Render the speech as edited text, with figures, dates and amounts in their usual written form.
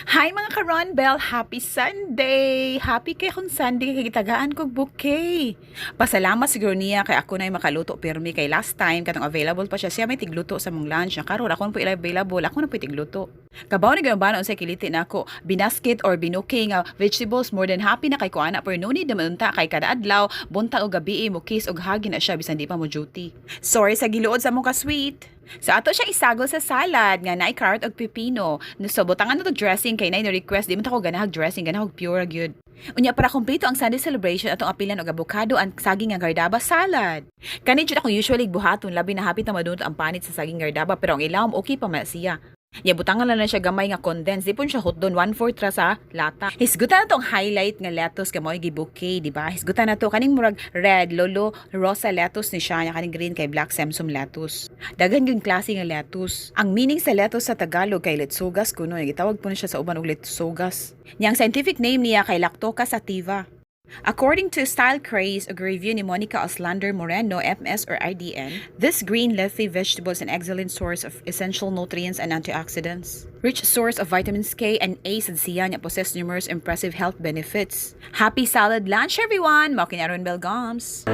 Hi mga ka-Ron Bell! Happy Sunday! Happy kay kung Sunday kay gitagaan kog bouquet. Pasalamat siguro niya kay ako na makaluto pirmi kay last time katong available pa siya may tigluto sa mong lunch. Karon ako na po available, ako na po tigluto. Kabaw ni gayong bana unsay kiliti na ako, binasket or binuking vegetables more than happy na kay ko ana pero no need naman unta kay kada adlaw buntag og gabi mo kiss og hagi na siya bisan di pa mo duty. Sorry sa giluod sa mong ka-sweet. So ato siya isagol sa salad nga naay carrot og pepino. No so butangan na to dressing kay nay request di man ako ganahag dressing ganahag pure gyud. Unya para kumpleto ang Sunday celebration atong apilan og avocado ang saging nga gardaba salad. Kani jud ako usually buhaton labi na hapit na madunot ang panit sa saging gardaba pero ang ilawom okay pa man siya. Ya butangan lang na siya gamay nga condensed. Di pun siya hotdon 1/4 ra sa lata. Hisgutan na tong highlight nga lettuce kay mo'y bouquet, di ba? Hisgutan na to kaning murag red lolo rosa lettuce ni siya, nya kaning green kay black semsum lettuce. Daghan gyud klase nga lettuce. Ang meaning sa lettuce sa Tagalog kay letsugas kuno, gitawag po na siya sa uban og letsugas. Yang scientific name niya kay Lactoca sativa. According to Style Craze, a review ni Monica Oslander Moreno, MS or IDN, this green leafy vegetable is an excellent source of essential nutrients and antioxidants. Rich source of vitamins K and A sa siya niya possess numerous impressive health benefits. Happy salad lunch everyone! Mao kini Aron Belgams!